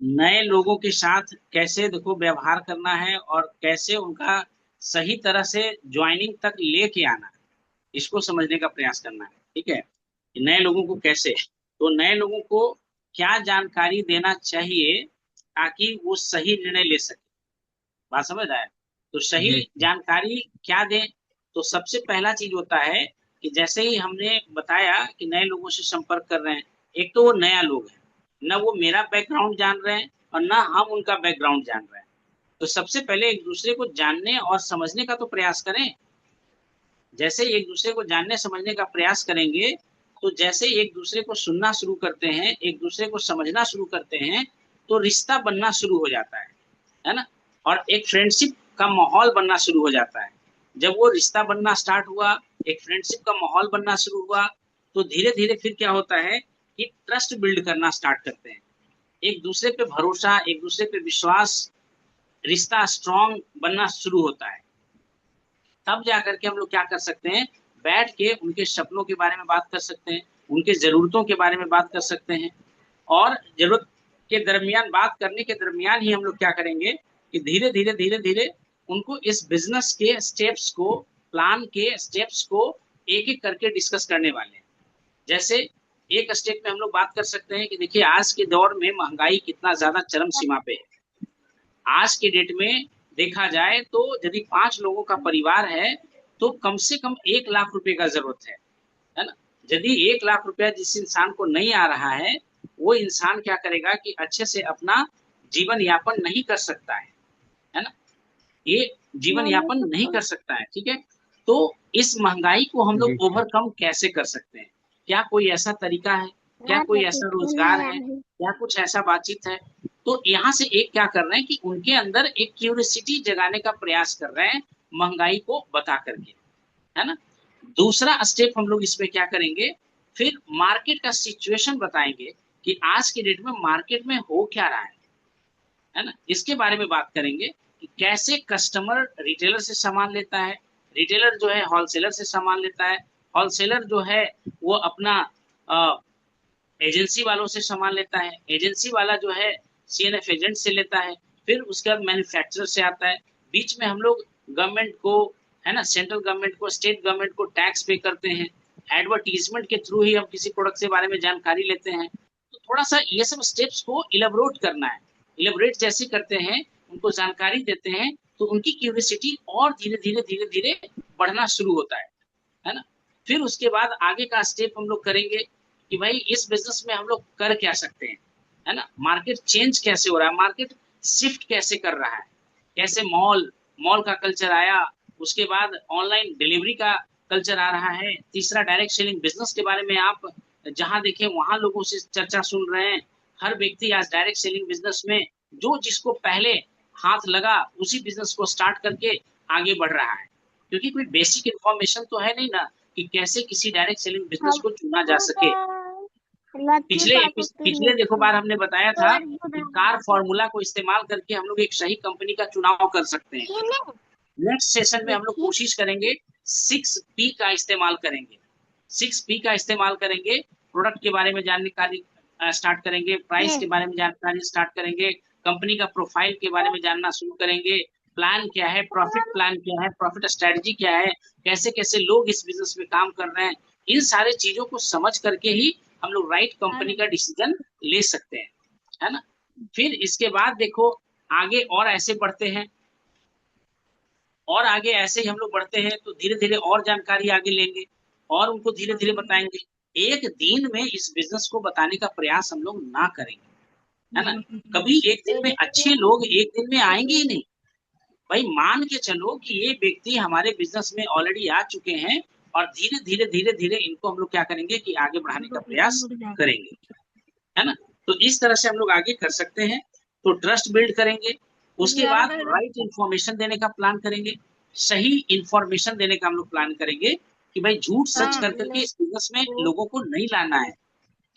नए लोगों के साथ कैसे देखो व्यवहार करना है और कैसे उनका सही तरह से ज्वाइनिंग तक लेके आना है, इसको समझने का प्रयास करना है। ठीक है, कि नए लोगों को कैसे, तो नए लोगों को क्या जानकारी देना चाहिए ताकि वो सही निर्णय ले सके। बात समझ रहा है? तो सही जी जी। जानकारी क्या दें? तो सबसे पहला चीज होता है कि जैसे ही हमने बताया कि नए लोगों से संपर्क कर रहे हैं, एक तो वो नया लोग है, ना वो मेरा बैकग्राउंड जान रहे हैं और ना हम उनका बैकग्राउंड जान रहे हैं। तो सबसे पहले एक दूसरे को जानने और समझने का तो प्रयास करें। जैसे एक दूसरे को जानने समझने का प्रयास करेंगे, तो जैसे एक दूसरे को सुनना शुरू करते हैं, एक दूसरे को समझना शुरू करते हैं, तो रिश्ता बनना शुरू हो जाता है ना। और एक फ्रेंडशिप का माहौल बनना शुरू हो जाता है। जब वो रिश्ता बनना स्टार्ट हुआ, एक फ्रेंडशिप का माहौल बनना शुरू हुआ, तो धीरे धीरे फिर क्या होता है कि ट्रस्ट बिल्ड करना स्टार्ट करते हैं। एक दूसरे पे भरोसा, एक दूसरे पे विश्वास, रिश्ता स्ट्रांग बनना शुरू होता है। तब जाकर के हम लोग क्या कर सकते हैं, बैठ के उनके सपनों के बारे में बात कर सकते हैं, उनके जरूरतों के बारे में बात कर सकते हैं। और जरूरत के दरमियान, बात करने के दरमियान ही हम लोग क्या करेंगे कि धीरे धीरे धीरे धीरे उनको इस बिजनेस के स्टेप्स को, प्लान के स्टेप्स को एक एक करके डिस्कस करने वाले हैं। जैसे एक स्टेप में हम लोग बात कर सकते हैं कि देखिए आज के दौर में महंगाई कितना ज्यादा चरम सीमा पे है। आज के डेट में देखा जाए तो यदि 5 लोगों का परिवार है तो कम से कम 1 लाख रुपए का जरूरत है ना। यदि 1 लाख रुपया जिस इंसान को नहीं आ रहा है, वो इंसान क्या करेगा कि अच्छे से अपना जीवन यापन नहीं कर सकता है ना। ये जीवन यापन नहीं कर सकता है। ठीक है, तो इस महंगाई को हम जी लोग जी। ओवरकम कैसे कर सकते हैं? क्या कोई ऐसा तरीका है? क्या कोई ऐसा रोजगार है? क्या कुछ ऐसा बातचीत है? तो यहाँ से एक क्या कर रहे हैं कि उनके अंदर एक क्यूरियोसिटी जगाने का प्रयास कर रहे हैं, महंगाई को बता करके, है ना। दूसरा स्टेप हम लोग इसमें क्या करेंगे, फिर मार्केट का सिचुएशन बताएंगे कि आज के डेट में मार्केट में हो क्या रहा है ना। इसके बारे में बात करेंगे कि कैसे कस्टमर रिटेलर से सामान लेता है, रिटेलर जो है होलसेलर से सामान लेता है, होलसेलर जो है वो अपना एजेंसी वालों से सामान लेता है, एजेंसी वाला जो है सीएनएफ एजेंट से लेता है, फिर उसके बाद मैन्युफैक्चरर से आता है। बीच में हम लोग गवर्नमेंट को, है ना, सेंट्रल गवर्नमेंट को, स्टेट गवर्नमेंट को टैक्स पे करते हैं। एडवर्टीजमेंट के थ्रू ही हम किसी प्रोडक्ट के बारे में जानकारी लेते हैं। तो थोड़ा सा ये सब स्टेप्स को इलेबोरेट करना है। इलेबोरेट जैसे करते हैं, उनको जानकारी देते हैं, तो उनकी क्यूरियोसिटी और धीरे धीरे धीरे धीरे बढ़ना शुरू होता है ना। फिर उसके बाद आगे का स्टेप हम लोग करेंगे कि भाई इस बिजनेस में हम लोग कर क्या सकते हैं, है ना। मार्केट चेंज कैसे हो रहा है, मार्केट शिफ्ट कैसे कर रहा है, कैसे मॉल मॉल का कल्चर आया, उसके बाद ऑनलाइन डिलीवरी का कल्चर आ रहा है, तीसरा डायरेक्ट सेलिंग बिजनेस के बारे में आप जहां देखें वहां लोगों से चर्चा सुन रहे हैं। हर व्यक्ति आज डायरेक्ट सेलिंग बिजनेस में जो जिसको पहले हाथ लगा उसी बिजनेस को स्टार्ट करके आगे बढ़ रहा है, क्योंकि कोई बेसिक इन्फॉर्मेशन तो है नहीं ना कि कैसे किसी डायरेक्ट सेलिंग बिजनेस को चुना जा सके। पिछले देखो बार हमने बताया था कि कार फॉर्मूला को इस्तेमाल करके हम लोग एक सही कंपनी का चुनाव कर सकते हैं। नेक्स्ट सेशन में हम लोग कोशिश करेंगे 6P का इस्तेमाल करेंगे। 6P का इस्तेमाल करेंगे, प्रोडक्ट के बारे में जानकारी स्टार्ट करेंगे, प्राइस के बारे में जानकारी स्टार्ट करेंगे, कंपनी का प्रोफाइल के बारे में जानना शुरू करेंगे, प्लान क्या है, प्रॉफिट प्लान क्या है, प्रॉफिट स्ट्रेटजी क्या है, कैसे कैसे लोग इस बिजनेस में काम कर रहे हैं। इन सारे चीजों को समझ करके ही हम लोग राइट कंपनी का डिसीजन ले सकते हैं, है ना। फिर इसके बाद देखो आगे और ऐसे बढ़ते हैं, और आगे ऐसे ही हम लोग बढ़ते हैं तो धीरे धीरे और जानकारी आगे लेंगे और उनको धीरे धीरे बताएंगे। एक दिन में इस बिजनेस को बताने का प्रयास हम लोग ना करेंगे, है ना। कभी एक दिन में अच्छे लोग एक दिन में आएंगे ही नहीं। भाई मान के चलो कि ये व्यक्ति हमारे बिजनेस में ऑलरेडी आ चुके हैं, और धीरे धीरे धीरे धीरे इनको हम लोग क्या करेंगे कि आगे बढ़ाने का प्रयास करेंगे, है ना। तो इस तरह से हम लोग आगे कर सकते हैं। तो ट्रस्ट बिल्ड करेंगे, उसके बाद राइट इंफॉर्मेशन देने का प्लान करेंगे, सही इंफॉर्मेशन देने का हम लोग प्लान करेंगे कि भाई झूठ सच कर करके इस बिजनेस में लोगों को नहीं लाना है,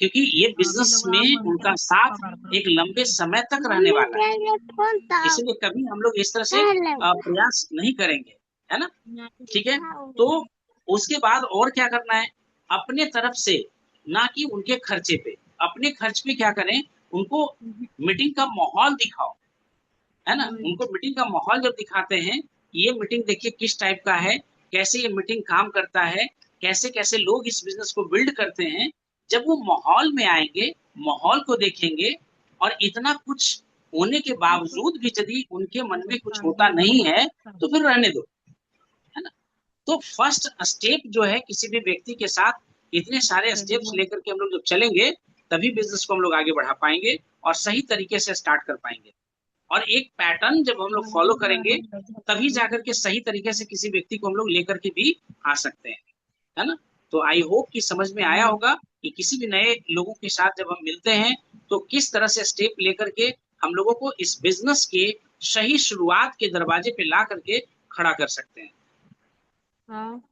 क्योंकि ये बिजनेस में उनका साथ एक लंबे समय तक रहने वाला है। इसलिए कभी हम लोग इस तरह से प्रयास नहीं करेंगे, है ना। ठीक है, तो उसके बाद और क्या करना है, अपने तरफ से, ना कि उनके खर्चे पे, अपने खर्च पे क्या करें, उनको मीटिंग का माहौल दिखाओ, है ना। उनको मीटिंग का माहौल जब दिखाते हैं, ये मीटिंग देखिए किस टाइप का है, कैसे ये मीटिंग काम करता है, कैसे कैसे लोग इस बिजनेस को बिल्ड करते हैं। जब वो माहौल में आएंगे, माहौल को देखेंगे, और इतना कुछ होने के बावजूद भी यदि उनके मन में कुछ होता नहीं है तो फिर रहने दो, है ना। तो फर्स्ट स्टेप जो है किसी भी व्यक्ति के साथ, इतने सारे स्टेप्स लेकर के हम लोग जब चलेंगे, तभी बिजनेस को हम लोग आगे बढ़ा पाएंगे और सही तरीके से स्टार्ट कर पाएंगे। और एक पैटर्न जब हम लोग फॉलो करेंगे, तभी जाकर के सही तरीके से किसी व्यक्ति को हम लोग लेकर के भी आ सकते हैं, है ना। तो आई होप कि समझ में आया होगा कि किसी भी नए लोगों के साथ जब हम मिलते हैं तो किस तरह से स्टेप लेकर के हम लोगों को इस बिजनेस के सही शुरुआत के दरवाजे पे ला करके खड़ा कर सकते हैं। हाँ,